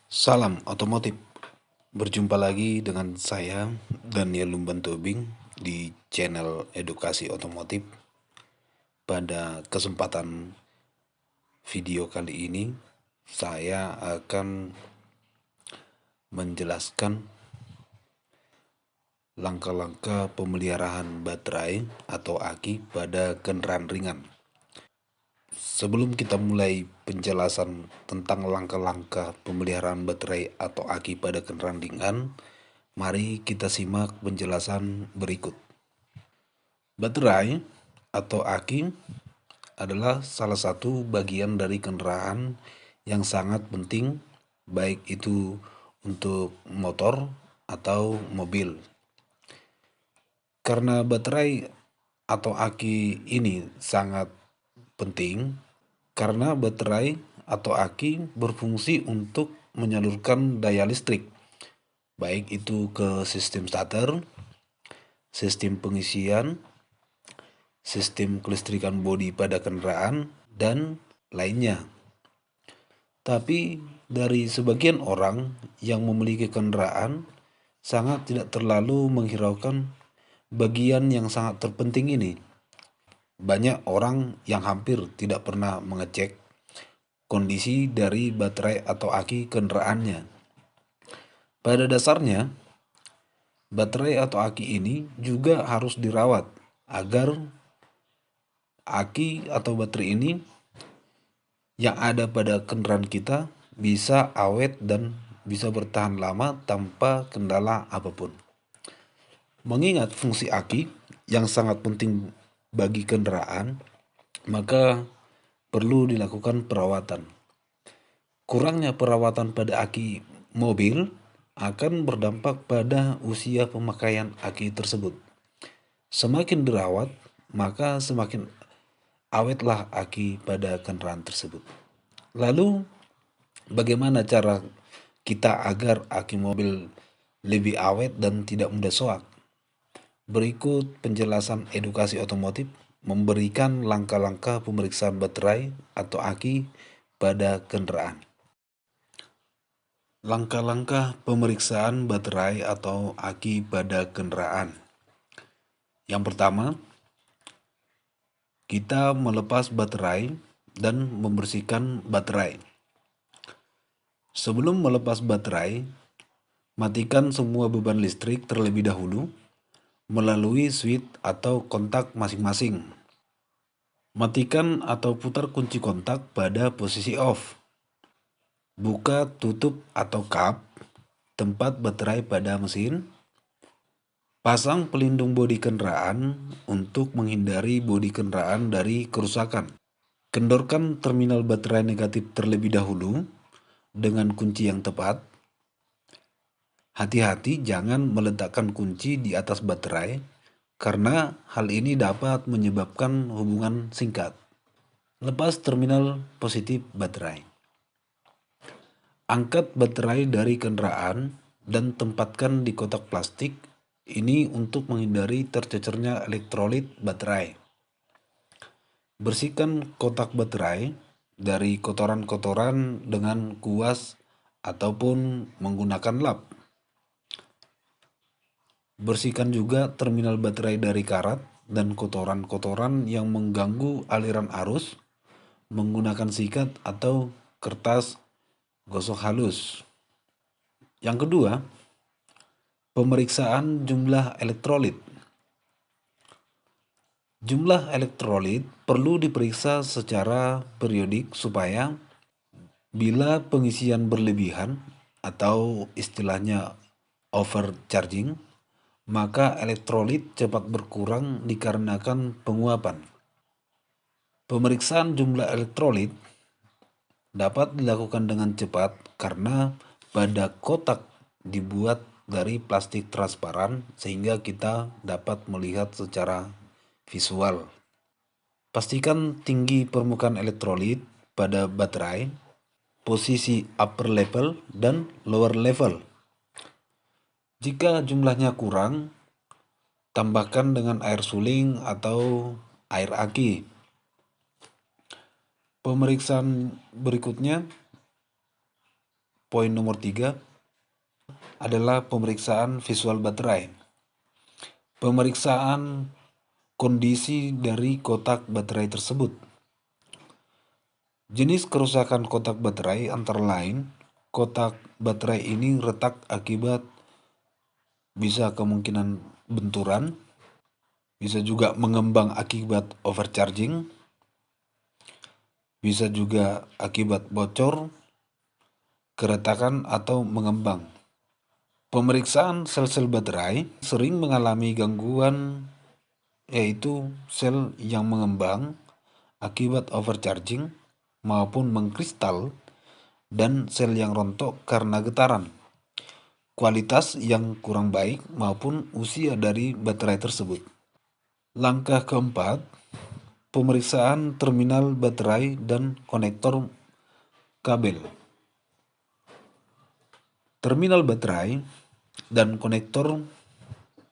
Salam otomotif. Berjumpa lagi dengan saya Daniel Lumban Tobing di channel Edukasi Otomotif. Pada kesempatan video kali ini saya akan menjelaskan langkah-langkah pemeliharaan baterai atau aki pada kendaraan ringan. Sebelum kita mulai penjelasan tentang langkah-langkah pemeliharaan baterai atau aki pada kendaraan ringan, mari kita simak penjelasan berikut. Baterai atau aki adalah salah satu bagian dari kendaraan yang sangat penting, baik itu untuk motor atau mobil. Karena baterai atau aki ini sangat penting, karena baterai atau aki berfungsi untuk menyalurkan daya listrik, baik itu ke sistem starter, sistem pengisian, sistem kelistrikan bodi pada kendaraan, dan lainnya. Tapi dari sebagian orang yang memiliki kendaraan sangat tidak terlalu menghiraukan bagian yang sangat terpenting ini. Banyak orang yang hampir tidak pernah mengecek kondisi dari baterai atau aki kendaraannya. Pada dasarnya, baterai atau aki ini juga harus dirawat agar aki atau baterai ini yang ada pada kendaraan kita bisa awet dan bisa bertahan lama tanpa kendala apapun. Mengingat fungsi aki yang sangat penting bagi kendaraan, maka perlu dilakukan perawatan. Kurangnya perawatan pada aki mobil akan berdampak pada usia pemakaian aki tersebut. Semakin dirawat, maka semakin awetlah aki pada kendaraan tersebut. Lalu, bagaimana cara kita agar aki mobil lebih awet dan tidak mudah soak? Berikut penjelasan edukasi otomotif memberikan langkah-langkah pemeriksaan baterai atau aki pada kendaraan. Langkah-langkah pemeriksaan baterai atau aki pada kendaraan. Yang pertama, kita melepas baterai dan membersihkan baterai. Sebelum melepas baterai, matikan semua beban listrik terlebih dahulu melalui switch atau kontak masing-masing. Matikan atau putar kunci kontak pada posisi off. Buka tutup atau kap tempat baterai pada mesin. Pasang pelindung bodi kendaraan untuk menghindari bodi kendaraan dari kerusakan. Kendorkan terminal baterai negatif terlebih dahulu dengan kunci yang tepat. Hati-hati jangan meletakkan kunci di atas baterai karena hal ini dapat menyebabkan hubungan singkat. Lepas terminal positif baterai. Angkat baterai dari kendaraan dan tempatkan di kotak plastik. Ini untuk menghindari tercecernya elektrolit baterai. Bersihkan kotak baterai dari kotoran-kotoran dengan kuas ataupun menggunakan lap. Bersihkan juga terminal baterai dari karat dan kotoran-kotoran yang mengganggu aliran arus menggunakan sikat atau kertas gosok halus. Yang kedua, pemeriksaan jumlah elektrolit. Jumlah elektrolit perlu diperiksa secara periodik supaya bila pengisian berlebihan atau istilahnya overcharging, maka elektrolit cepat berkurang dikarenakan penguapan. Pemeriksaan jumlah elektrolit dapat dilakukan dengan cepat karena pada kotak dibuat dari plastik transparan sehingga kita dapat melihat secara visual. Pastikan tinggi permukaan elektrolit pada baterai, posisi upper level dan lower level. Jika jumlahnya kurang, tambahkan dengan air suling atau air aki. Pemeriksaan berikutnya, poin nomor 3 adalah pemeriksaan visual baterai. Pemeriksaan kondisi dari kotak baterai tersebut. Jenis kerusakan kotak baterai antara lain, kotak baterai ini retak akibat bisa kemungkinan benturan, bisa juga mengembang akibat overcharging, bisa juga akibat bocor, keretakan atau mengembang. Pemeriksaan sel-sel baterai sering mengalami gangguan, yaitu sel yang mengembang akibat overcharging maupun mengkristal, dan sel yang rontok karena getaran, kualitas yang kurang baik maupun usia dari baterai tersebut. Langkah keempat, pemeriksaan terminal baterai dan konektor kabel. Terminal baterai dan konektor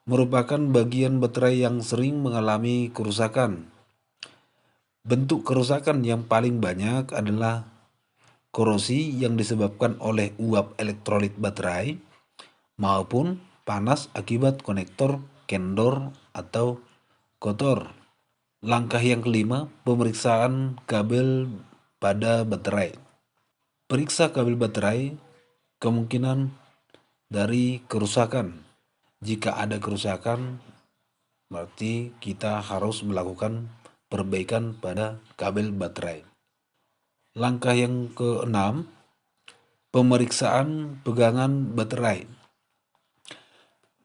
merupakan bagian baterai yang sering mengalami kerusakan. Bentuk kerusakan yang paling banyak adalah korosi yang disebabkan oleh uap elektrolit baterai maupun panas akibat konektor kendor atau kotor. Langkah yang kelima, pemeriksaan kabel pada baterai. Periksa kabel baterai kemungkinan dari kerusakan. Jika ada kerusakan, berarti kita harus melakukan perbaikan pada kabel baterai. Langkah yang keenam, pemeriksaan pegangan baterai.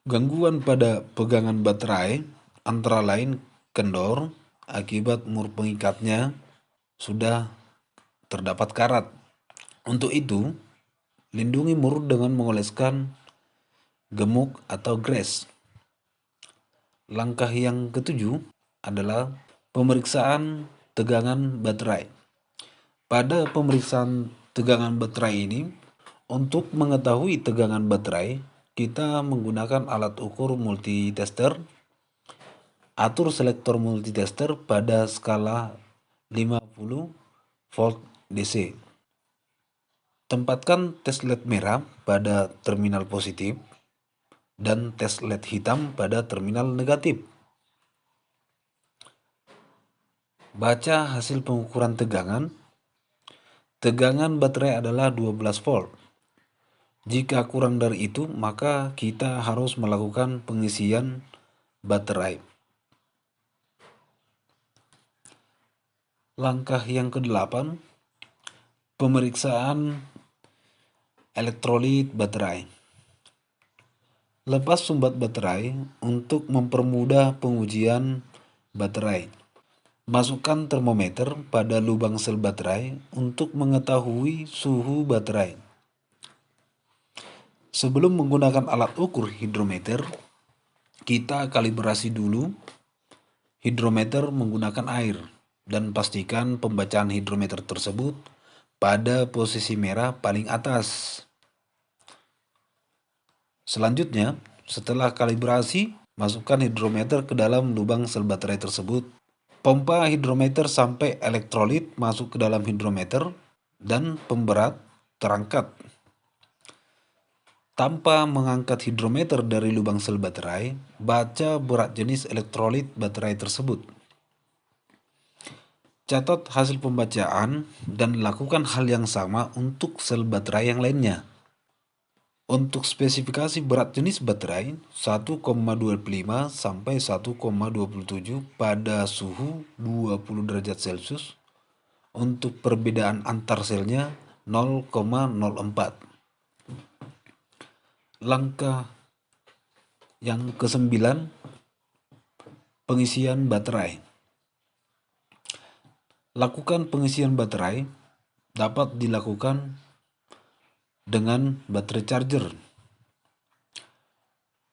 Gangguan pada pegangan baterai antara lain kendor akibat mur pengikatnya sudah terdapat karat. Untuk itu, lindungi mur dengan mengoleskan gemuk atau grease. Langkah yang ketujuh adalah pemeriksaan tegangan baterai. Pada pemeriksaan tegangan baterai ini, untuk mengetahui tegangan baterai, kita menggunakan alat ukur multitester. Atur selektor multitester pada skala 50 volt DC. Tempatkan tes LED merah pada terminal positif dan tes LED hitam pada terminal negatif. Baca hasil pengukuran tegangan. Tegangan baterai adalah 12 volt. Jika kurang dari itu, maka kita harus melakukan pengisian baterai. Langkah yang ke-8, pemeriksaan elektrolit baterai. Lepas sumbat baterai untuk mempermudah pengujian baterai. Masukkan termometer pada lubang sel baterai untuk mengetahui suhu baterai. Sebelum menggunakan alat ukur hidrometer, kita kalibrasi dulu hidrometer menggunakan air dan pastikan pembacaan hidrometer tersebut pada posisi merah paling atas. Selanjutnya, setelah kalibrasi, masukkan hidrometer ke dalam lubang sel baterai tersebut. Pompa hidrometer sampai elektrolit masuk ke dalam hidrometer dan pemberat terangkat. Tanpa mengangkat hidrometer dari lubang sel baterai, baca berat jenis elektrolit baterai tersebut. Catat hasil pembacaan dan lakukan hal yang sama untuk sel baterai yang lainnya. Untuk spesifikasi berat jenis baterai 1,25 sampai 1,27 pada suhu 20 derajat Celcius. Untuk perbedaan antar selnya 0,04. Langkah yang ke-9, pengisian baterai. Lakukan pengisian baterai dapat dilakukan dengan baterai charger.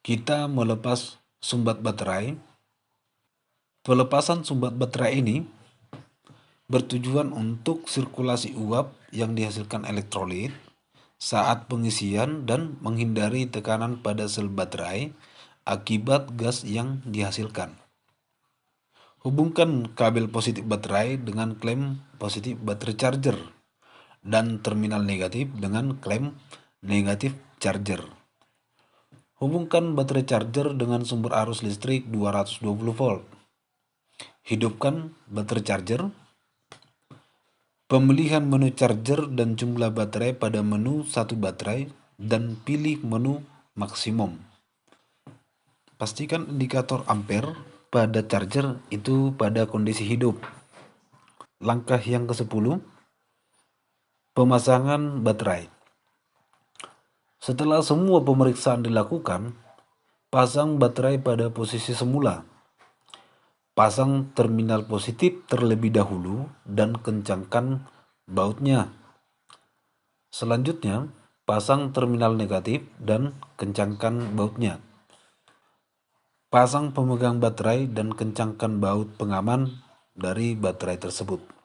Kita melepas sumbat baterai. Pelepasan sumbat baterai ini bertujuan untuk sirkulasi uap yang dihasilkan elektrolit saat pengisian dan menghindari tekanan pada sel baterai akibat gas yang dihasilkan. Hubungkan kabel positif baterai dengan klem positif baterai charger dan terminal negatif dengan klem negatif charger. Hubungkan baterai charger dengan sumber arus listrik 220 volt. Hidupkan baterai charger. Pemilihan menu charger dan jumlah baterai pada menu satu baterai dan pilih menu maksimum. Pastikan indikator ampere pada charger itu pada kondisi hidup. Langkah yang ke-10, pemasangan baterai. Setelah semua pemeriksaan dilakukan, pasang baterai pada posisi semula. Pasang terminal positif terlebih dahulu dan kencangkan bautnya. Selanjutnya, pasang terminal negatif dan kencangkan bautnya. Pasang pemegang baterai dan kencangkan baut pengaman dari baterai tersebut.